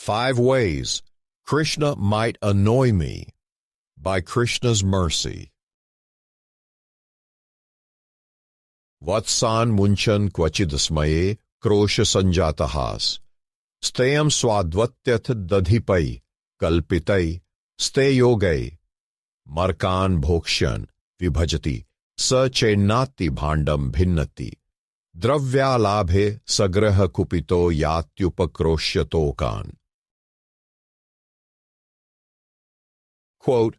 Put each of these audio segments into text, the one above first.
5 ways Krishna might annoy me by Krishna's mercy. Vatsan munchan kvachidasmaye krosha sanjatahas. Steyam swadvatyath dadhipai kalpitai steyogai. Markan bhokshan vibhajati sa chenati bhandam bhinnati. Dravyalabhe sagraha kupito yatyupakroshyatokan. Quote,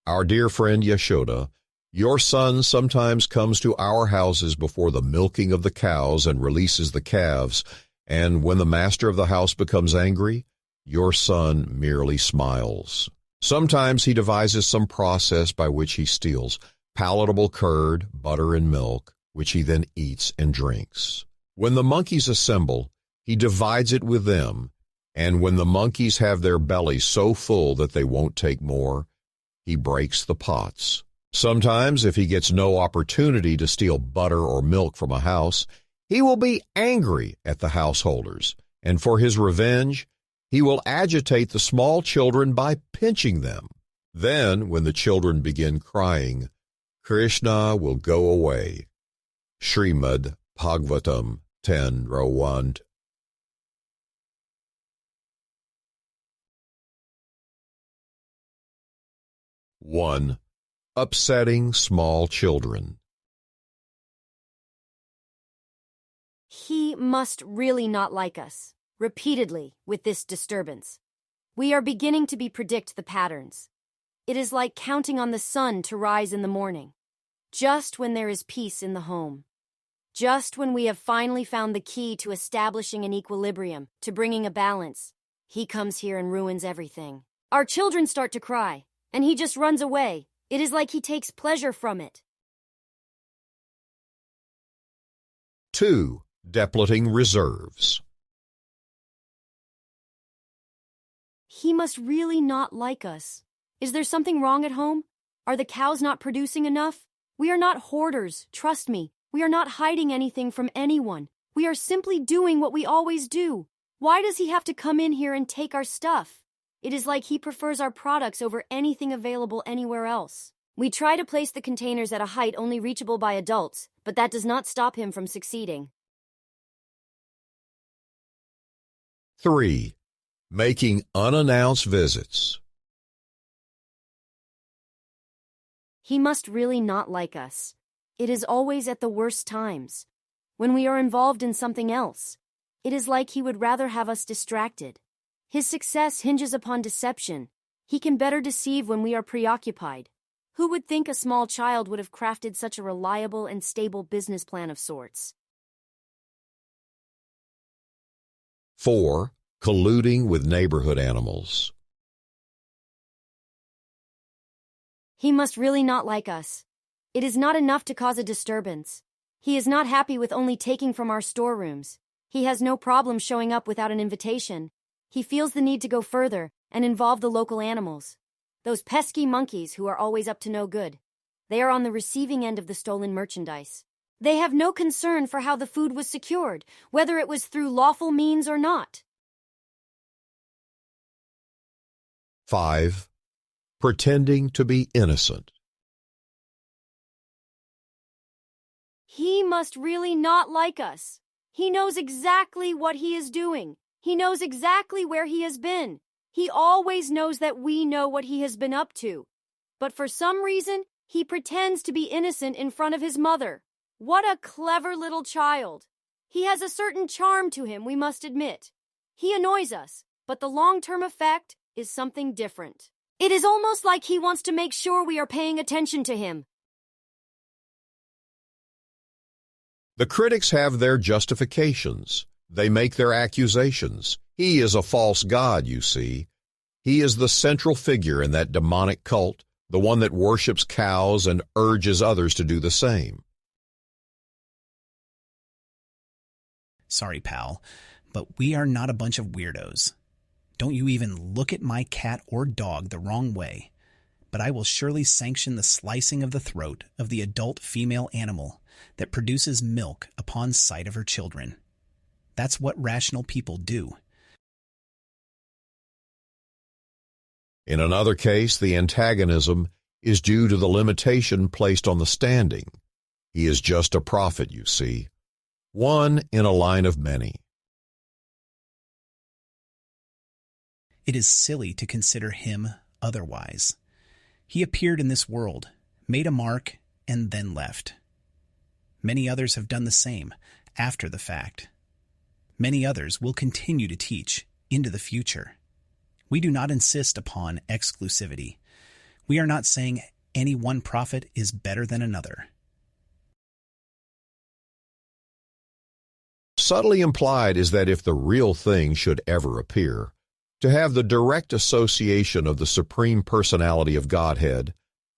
Our dear friend Yashoda, your son sometimes comes to our houses before the milking of the cows and releases the calves, and when the master of the house becomes angry, your son merely smiles. Sometimes he devises some process by which he steals palatable curd, butter, and milk, which he then eats and drinks. When the monkeys assemble, he divides it with them, and when the monkeys have their bellies so full that they won't take more, he breaks the pots. Sometimes, if he gets no opportunity to steal butter or milk from a house, he will be angry at the householders, and for his revenge, he will agitate the small children by pinching them. Then, when the children begin crying, Krishna will go away. Shrimad Bhagavatam 10, row 1. One, upsetting small children. He must really not like us, repeatedly, with this disturbance. We are beginning to predict the patterns. It is like counting on the sun to rise in the morning, just when there is peace in the home. Just when we have finally found the key to establishing an equilibrium, to bringing a balance, he comes here and ruins everything. Our children start to cry, and he just runs away. It is like he takes pleasure from it. 2. Depleting reserves. He must really not like us. Is there something wrong at home? Are the cows not producing enough? We are not hoarders, trust me. We are not hiding anything from anyone. We are simply doing what we always do. Why does he have to come in here and take our stuff? It is like he prefers our products over anything available anywhere else. We try to place the containers at a height only reachable by adults, but that does not stop him from succeeding. 3. Making unannounced visits. He must really not like us. It is always at the worst times. When we are involved in something else, it is like he would rather have us distracted. His success hinges upon deception. He can better deceive when we are preoccupied. Who would think a small child would have crafted such a reliable and stable business plan of sorts? 4. Colluding with neighborhood animals. He must really not like us. It is not enough to cause a disturbance. He is not happy with only taking from our storerooms. He has no problem showing up without an invitation. He feels the need to go further and involve the local animals. Those pesky monkeys who are always up to no good. They are on the receiving end of the stolen merchandise. They have no concern for how the food was secured, whether it was through lawful means or not. 5. Pretending to be innocent. He must really not like us. He knows exactly what he is doing. He knows exactly where he has been. He always knows that we know what he has been up to. But for some reason, he pretends to be innocent in front of his mother. What a clever little child. He has a certain charm to him, we must admit. He annoys us, but the long-term effect is something different. It is almost like he wants to make sure we are paying attention to him. The critics have their justifications. They make their accusations. He is a false god, you see. He is the central figure in that demonic cult, the one that worships cows and urges others to do the same. Sorry, pal, but we are not a bunch of weirdos. Don't you even look at my cat or dog the wrong way, but I will surely sanction the slicing of the throat of the adult female animal that produces milk upon sight of her children. That's what rational people do. In another case, the antagonism is due to the limitation placed on the standing. He is just a prophet, you see, one in a line of many. It is silly to consider him otherwise. He appeared in this world, made a mark, and then left. Many others have done the same after the fact. Many others will continue to teach into the future. We do not insist upon exclusivity. We are not saying any one prophet is better than another. Subtly implied is that if the real thing should ever appear, to have the direct association of the Supreme Personality of Godhead,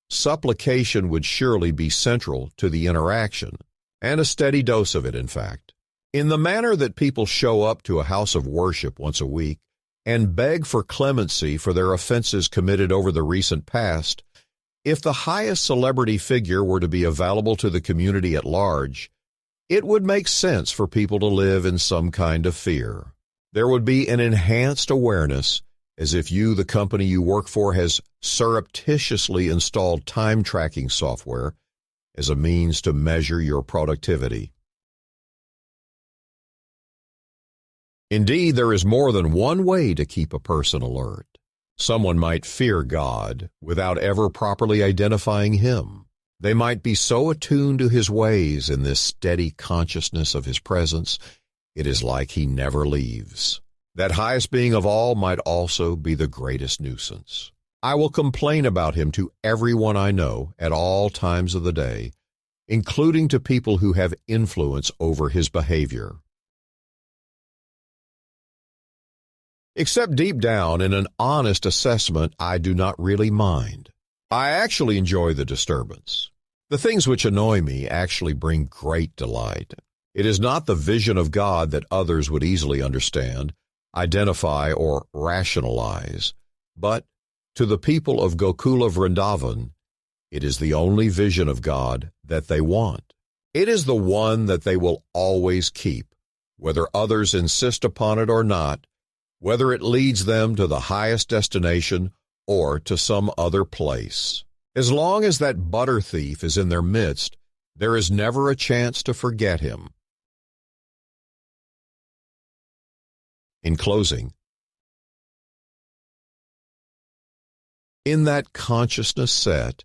supplication would surely be central to the interaction, and a steady dose of it, in fact. In the manner that people show up to a house of worship once a week and beg for clemency for their offenses committed over the recent past, if the highest celebrity figure were to be available to the community at large, it would make sense for people to live in some kind of fear. There would be an enhanced awareness, as if you, the company you work for, has surreptitiously installed time-tracking software as a means to measure your productivity. Indeed, there is more than one way to keep a person alert. Someone might fear God without ever properly identifying Him. They might be so attuned to His ways in this steady consciousness of His presence, it is like He never leaves. That highest being of all might also be the greatest nuisance. I will complain about Him to everyone I know at all times of the day, including to people who have influence over His behavior. Except deep down, in an honest assessment, I do not really mind. I actually enjoy the disturbance. The things which annoy me actually bring great delight. It is not the vision of God that others would easily understand, identify, or rationalize, but to the people of Gokula Vrindavan, it is the only vision of God that they want. It is the one that they will always keep, whether others insist upon it or not, whether it leads them to the highest destination or to some other place. As long as that butter thief is in their midst, there is never a chance to forget him. In closing, in that consciousness set,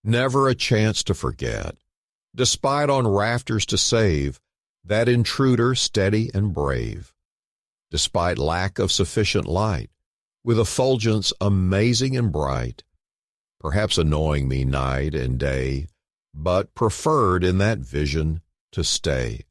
never a chance to forget, despite on rafters to save, that intruder steady and brave, despite lack of sufficient light, with effulgence amazing and bright, perhaps annoying me night and day, but preferred in that vision to stay.